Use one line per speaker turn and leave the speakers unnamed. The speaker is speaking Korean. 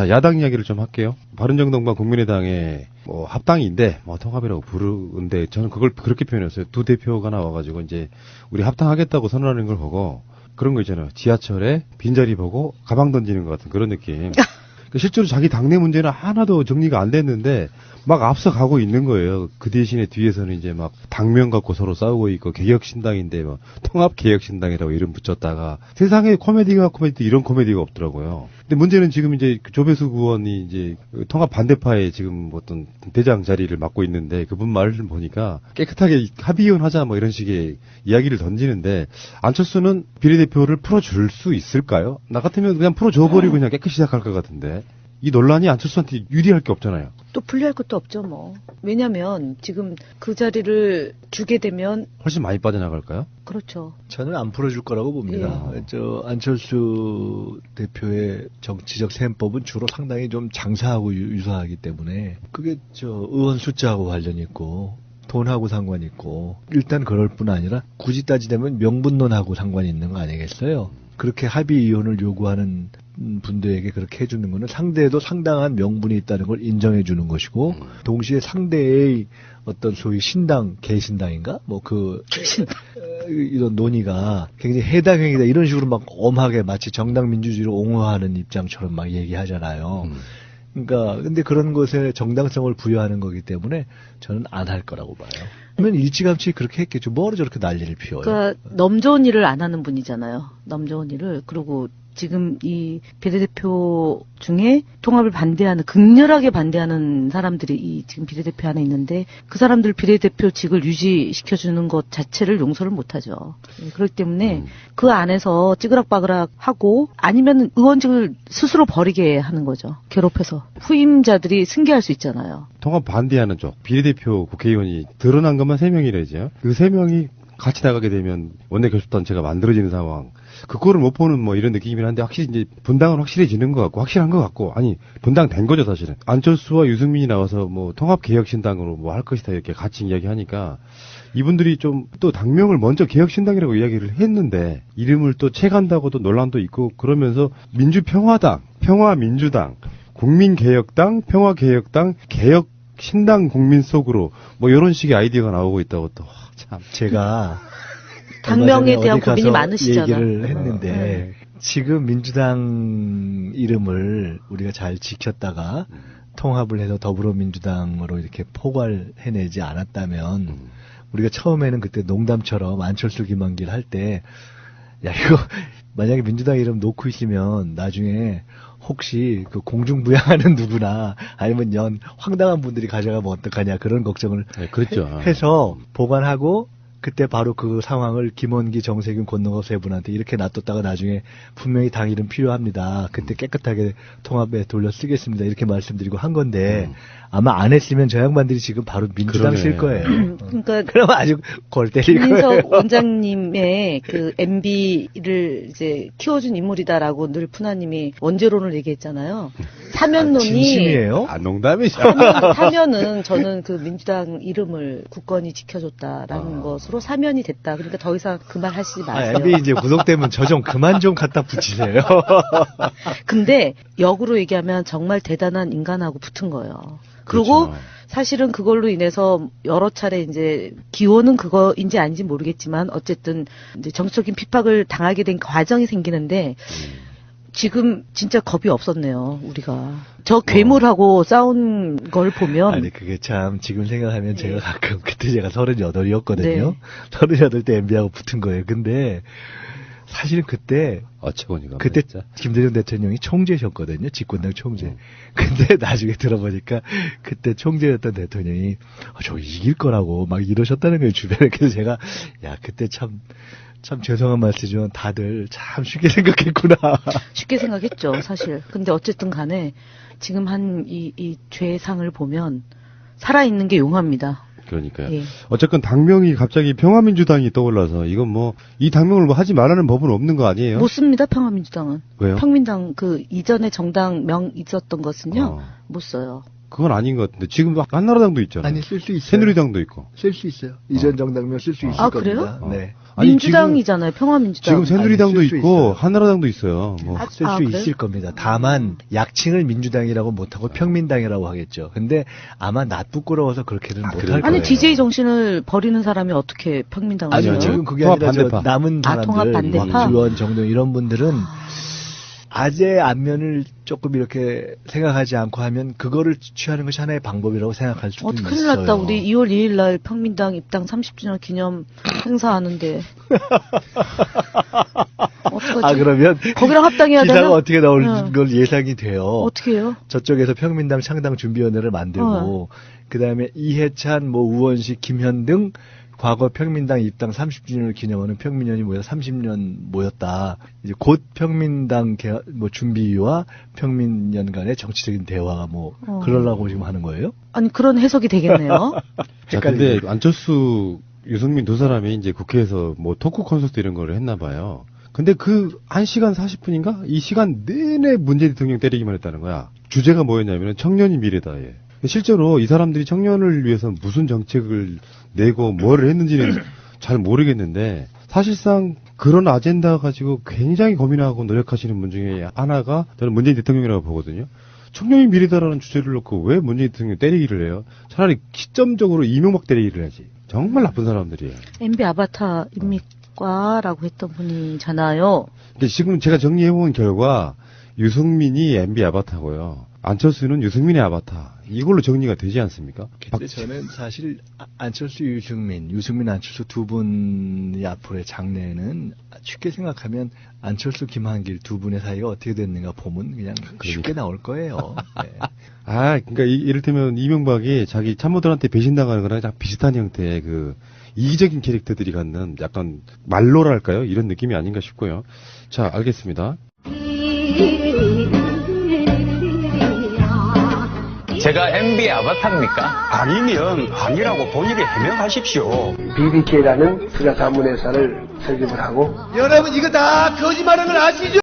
자, 야당 이야기를 좀 할게요. 바른정당과 국민의당의 뭐 합당인데 뭐 통합이라고 부르는데 저는 그걸 그렇게 표현했어요. 두 대표가 나와가지고 이제 우리 합당하겠다고 선언하는 걸 보고 그런 거 있잖아요. 지하철에 빈자리 보고 가방 던지는 것 같은 그런 느낌. 실제로 자기 당내 문제는 하나도 정리가 안 됐는데 막 앞서가고 있는 거예요. 그 대신에 뒤에서는 이제 막 당면 갖고 서로 싸우고 있고 개혁신당인데 뭐 통합개혁신당이라고 이름 붙였다가 세상에 코미디가 이런 코미디가 없더라고요. 근데 문제는 지금 이제 조배수 의원이 이제 통합 반대파의 지금 어떤 대장 자리를 맡고 있는데 그분 말을 보니까 깨끗하게 합의원 하자 뭐 이런 식의 이야기를 던지는데 안철수는 비례대표를 풀어줄 수 있을까요? 나 같으면 그냥 풀어줘버리고 그냥 깨끗이 시작할 것 같은데 이 논란이 안철수한테 유리할 게 없잖아요.
또 불리할 것도 없죠, 뭐. 왜냐면 지금 그 자리를 주게 되면
훨씬 많이 빠져나갈까요?
그렇죠.
저는 안 풀어줄 거라고 봅니다.
예.
저 안철수 대표의 정치적 셈법은 주로 상당히 좀 장사하고 유사하기 때문에 그게 저 의원 숫자하고 관련이 있고 돈하고 상관이 있고 일단 그럴 뿐 아니라 굳이 따지자면 명분론하고 상관이 있는 거 아니겠어요? 그렇게 합의 이혼을 요구하는 분들에게 그렇게 해주는 거는 상대에도 상당한 명분이 있다는 걸 인정해 주는 것이고 동시에 상대의 어떤 소위 신당, 개신당인가? 이런 논의가 굉장히 해당행위다 이런 식으로 막 엄하게 마치 정당 민주주의를 옹호하는 입장처럼 막 얘기하잖아요. 그러니까 근데 그런 것에 정당성을 부여하는 거기 때문에 저는 안 할 거라고 봐요. 그러면 일찌감치 그렇게 했겠죠. 뭐로 저렇게 난리를 피워요.
그러니까 넘 좋은 일을 안 하는 분이잖아요. 넘 좋은 일을. 그리고 지금 이 비례대표 중에 통합을 반대하는 극렬하게 반대하는 사람들이 이 지금 비례대표 안에 있는데 그 사람들 비례대표직을 유지시켜주는 것 자체를 용서를 못하죠. 그렇기 때문에 그 안에서 찌그락바그락 하고 아니면 의원직을 스스로 버리게 하는 거죠. 괴롭혀서 후임자들이 승계할 수 있잖아요.
통합 반대하는 쪽 비례대표 국회의원이 드러난 것만 3명이래죠. 그 3명이 같이 나가게 되면 원내교섭단체가 만들어지는 상황. 그거를 못 보는 뭐 이런 느낌이긴 한데 확실히 이제 분당은 확실해지는 것 같고 확실한 것 같고 아니 분당된 거죠 사실은. 안철수와 유승민이 나와서 뭐 통합개혁신당으로 뭐 할 것이다 이렇게 같이 이야기하니까 이분들이 좀 또 당명을 먼저 개혁신당이라고 이야기를 했는데 이름을 또 채간다고도 논란도 있고 그러면서 민주평화당, 평화민주당, 국민개혁당, 평화개혁당, 개혁신당 국민 속으로 뭐 이런 식의 아이디어가 나오고 있다고 또 참
제가
당명에 대한 고민이 많으시잖아요.
얘기를 했는데 지금 민주당 이름을 우리가 잘 지켰다가 통합을 해서 더불어민주당으로 이렇게 포괄해내지 않았다면 우리가 처음에는 그때 농담처럼 안철수 김한길 할 때 야 이거 만약에 민주당 이름 놓고 있으면 나중에 혹시 그 공중부양하는 누구나 아니면 황당한 분들이 가져가면 어떡하냐 그런 걱정을
그랬죠.
해서 보관하고 그때 바로 그 상황을 김원기, 정세균, 권능호 세 분한테 이렇게 놔뒀다가 나중에 분명히 당 이름 필요합니다. 그때 깨끗하게 통합에 돌려 쓰겠습니다. 이렇게 말씀드리고 한 건데 아마 안 했으면 저 양반들이 지금 바로 민주당 쓸 거예요.
그러니까
그러면 아주 골 때릴 거예요.
김민석 원장님의 그 MB를 이제 키워준 인물이다라고 늘 푸나님이 원죄론을 얘기했잖아요. 사면론이
진심이에요?
아 농담이죠.
사면은 저는 그 민주당 이름을 굳건히 지켜줬다라는 것으로 사면이 됐다. 그러니까 더 이상 그 말 하시지 마세요.
MB 이제 구속되면 저 좀 그만 좀 갖다 붙이세요.
근데 역으로 얘기하면 정말 대단한 인간하고 붙은 거예요. 그리고
그렇죠.
사실은 그걸로 인해서 여러 차례 이제 기호는 그거인지 아닌지 모르겠지만 어쨌든 이제 정치적인 핍박을 당하게 된 과정이 생기는데 지금 진짜 겁이 없었네요, 우리가. 저 괴물하고 싸운 걸 보면.
아니, 그게 참, 지금 생각하면 제가 가끔, 그때 제가 38이었거든요.
네.
38 때 MB하고 붙은 거예요. 근데, 사실은 그때,
어처구니가
그때
진짜.
김대중 대통령이 총재셨거든요. 집권당 총재. 근데 나중에 들어보니까, 그때 총재였던 대통령이, 저 이길 거라고 막 이러셨다는 거예요, 주변에. 그래서 제가, 야, 그때 참 죄송한 말씀이지만 다들 참 쉽게 생각했구나.
쉽게 생각했죠, 사실. 근데 어쨌든 간에 지금 한 이 죄상을 보면 살아있는 게 용합니다.
그러니까요.
예.
어쨌건 당명이 갑자기 평화민주당이 떠올라서 이건 뭐 이 당명을 뭐 하지 말라는 법은 없는 거 아니에요?
못 씁니다, 평화민주당은.
왜요?
평민당 그 이전에 정당명 있었던 것은요, 못 써요.
그건 아닌 것 같은데 지금 한나라당도 있잖아요.
아니, 쓸 수 있어요.
새누리당도 있고.
쓸 수 있어요. 이전 정당면 쓸 수 있을
아,
겁니다.
그래요?
네.
아니,
민주당이잖아요. 평화민주당.
지금 새누리당도
아니, 쓸수
있고
있어요.
한나라당도 있어요. 뭐.
쓸 수
그래요?
있을 겁니다. 다만 약칭을 민주당이라고 못하고 평민당이라고 하겠죠. 근데 아마 낯부끄러워서 그렇게는 못할
그래요?
거예요.
아니 DJ 정신을 버리는 사람이 어떻게 평민당을
아니요,
아니요.
해요?
지금 그게
통합
아니라 저
반대파.
남은
아, 통합
사람들,
반대파?
박지원, 정동 이런 분들은 아재 안면을 조금 이렇게 생각하지 않고 하면 그거를 취하는 것이 하나의 방법이라고 생각할 수도 있어요.
큰일 났다. 우리 2월 2일 날 평민당 입당 30주년 기념 행사하는데. 어떡하지?
아, 그러면
거기랑 합당해야 되나?
기사가 어떻게 나올
응.
걸 예상이 돼요.
어떻게 해요?
저쪽에서 평민당 창당 준비위원회를 만들고 그다음에 이해찬, 뭐 우원식, 김현 등 과거 평민당 입당 30주년을 기념하는 평민연이 모여 30년 모였다. 이제 곧 평민당 뭐 준비와 평민연 간의 정치적인 대화가 뭐 그러려고 지금 하는 거예요?
아니 그런 해석이 되겠네요.
자, 근데 안철수, 유승민 두 사람이 이제 국회에서 뭐 토크 콘서트 이런 거를 했나 봐요. 근데 그 1시간 40분인가? 이 시간 내내 문재인 대통령 때리기만 했다는 거야. 주제가 뭐였냐면 청년이 미래다. 예. 실제로 이 사람들이 청년을 위해서 무슨 정책을 내고 뭐를 했는지는 잘 모르겠는데 사실상 그런 아젠다 가지고 굉장히 고민하고 노력하시는 분 중에 하나가 저는 문재인 대통령이라고 보거든요. 청년이 미래다라는 주제를 놓고 왜 문재인 대통령 때리기를 해요? 차라리 시점적으로 이명박 때리기를 하지. 정말 나쁜 사람들이에요.
MB 아바타입니까? 라고 했던 분이잖아요.
근데 지금 제가 정리해본 결과 유승민이 MB 아바타고요. 안철수는 유승민의 아바타. 이걸로 정리가 되지 않습니까?
근데 저는 사실 안철수, 유승민, 안철수 두 분이 앞으로의 장래는 쉽게 생각하면 안철수, 김한길 두 분의 사이가 어떻게 됐는가 보면 그냥 쉽게 나올 거예요. 네.
아, 그러니까 이를테면 이명박이 자기 참모들한테 배신당하는 거랑 딱 비슷한 형태의 그 이기적인 캐릭터들이 갖는 약간 말로랄까요? 이런 느낌이 아닌가 싶고요. 자, 알겠습니다.
제가 MB 아바타입니까?
아니면 아니라고 본인이 해명하십시오.
BBK라는 투자자문회사를 설립을 하고
여러분 이거 다 거짓말하는 걸 아시죠?